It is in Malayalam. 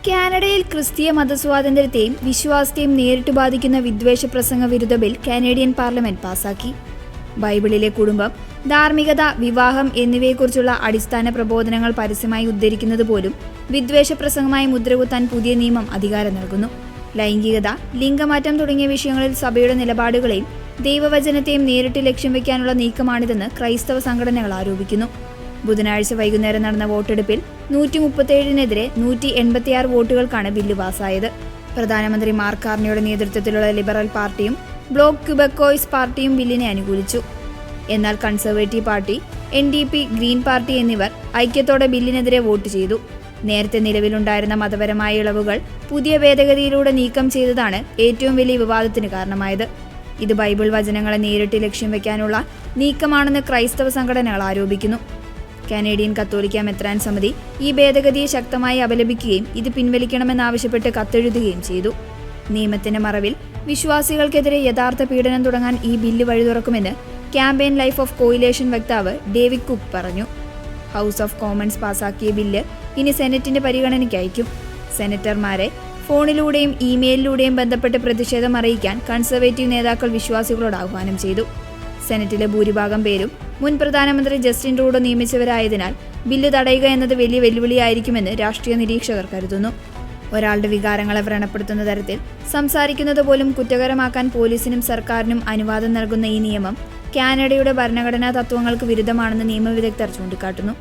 കാനഡയിൽ ക്രിസ്തീയ മതസ്വാതന്ത്ര്യത്തെയും വിശ്വാസത്തെയും നേരിട്ട് ബാധിക്കുന്ന വിദ്വേഷ പ്രസംഗ വിരുദ്ധ ബിൽ കാനേഡിയൻ പാർലമെന്റ് പാസാക്കി. ബൈബിളിലെ കുടുംബം, ധാർമ്മികത, വിവാഹം എന്നിവയെക്കുറിച്ചുള്ള അടിസ്ഥാന പ്രബോധനങ്ങൾ പരസ്യമായി ഉദ്ധരിക്കുന്നത് പോലും വിദ്വേഷ പ്രസംഗമായി മുദ്രകുത്താൻ പുതിയ നിയമം അധികാരം നൽകുന്നു. ലൈംഗികത, ലിംഗമാറ്റം തുടങ്ങിയ വിഷയങ്ങളിൽ സഭയുടെ നിലപാടുകളെയും ദൈവവചനത്തെയും നേരിട്ട് ലക്ഷ്യം വയ്ക്കാനുള്ള നീക്കമാണിതെന്ന് ക്രൈസ്തവ സംഘടനകൾ ആരോപിക്കുന്നു. ബുധനാഴ്ച വൈകുന്നേരം നടന്ന വോട്ടെടുപ്പിൽ 137-നെതിരെ 186 വോട്ടുകൾക്കാണ് ബില്ല് പാസായത്. പ്രധാനമന്ത്രി മാർക്ക് കാർണിയുടെ നേതൃത്വത്തിലുള്ള ലിബറൽ പാർട്ടിയും ബ്ലോക്ക് ക്യൂബക്കോയ്സ് പാർട്ടിയും ബില്ലിനെ അനുകൂലിച്ചു. എന്നാൽ conservative party, NDP, green party എന്നിവർ ഐക്യത്തോടെ ബില്ലിനെതിരെ വോട്ട് ചെയ്തു. നേരത്തെ നിലവിലുണ്ടായിരുന്ന മതപരമായ ഇളവുകൾ പുതിയ ഭേദഗതിയിലൂടെ നീക്കം ചെയ്തതാണ് ഏറ്റവും വലിയ വിവാദത്തിന് കാരണമായത്. ഇത് ബൈബിൾ വചനങ്ങളെ നേരിട്ട് ലക്ഷ്യം വയ്ക്കാനുള്ള നീക്കമാണെന്ന് ക്രൈസ്തവ സംഘടനകൾ ആരോപിക്കുന്നു. കാനേഡിയൻ കത്തോലിക്ക മെത്രാൻ സമിതി ഈ ഭേദഗതിയെ ശക്തമായി അപലപിക്കുകയും ഇത് പിൻവലിക്കണമെന്നാവശ്യപ്പെട്ട് കത്തെഴുതുകയും ചെയ്തു. നിയമത്തിന്റെ മറവിൽ വിശ്വാസികൾക്കെതിരെ യഥാർത്ഥ പീഡനം തുടങ്ങാൻ ഈ ബില്ല് വഴിതുറക്കുമെന്ന് ക്യാമ്പയിൻ ലൈഫ് ഓഫ് കോയിലേഷൻ വക്താവ് ഡേവിഡ് കുക്ക് പറഞ്ഞു. ഹൗസ് ഓഫ് കോമൺസ് പാസാക്കിയ ബില്ല് ഇനി സെനറ്റിന്റെ പരിഗണനയ്ക്ക് അയക്കും. സെനറ്റർമാരെ ഫോണിലൂടെയും ഇമെയിലിലൂടെയും ബന്ധപ്പെട്ട് പ്രതിഷേധം അറിയിക്കാൻ കൺസർവേറ്റീവ് നേതാക്കൾ വിശ്വാസികളോട് ആഹ്വാനം ചെയ്തു. സെനറ്റിലെ ഭൂരിഭാഗം പേരും മുൻ പ്രധാനമന്ത്രി ജസ്റ്റിൻ ട്രൂഡോ നിയമിച്ചവരായതിനാൽ ബില്ല് തടയുക എന്നത് വലിയ വെല്ലുവിളിയായിരിക്കുമെന്ന് രാഷ്ട്രീയ നിരീക്ഷകർ കരുതുന്നു. ഒരാളുടെ വികാരങ്ങളെ വ്രണപ്പെടുത്തുന്ന തരത്തിൽ സംസാരിക്കുന്നത് പോലും കുറ്റകരമാക്കാൻ പോലീസിനും സർക്കാരിനും അനുവാദം നൽകുന്ന ഈ നിയമം കാനഡയുടെ ഭരണഘടനാ തത്വങ്ങൾക്ക് വിരുദ്ധമാണെന്ന് നിയമവിദഗ്ധർ ചൂണ്ടിക്കാട്ടുന്നു.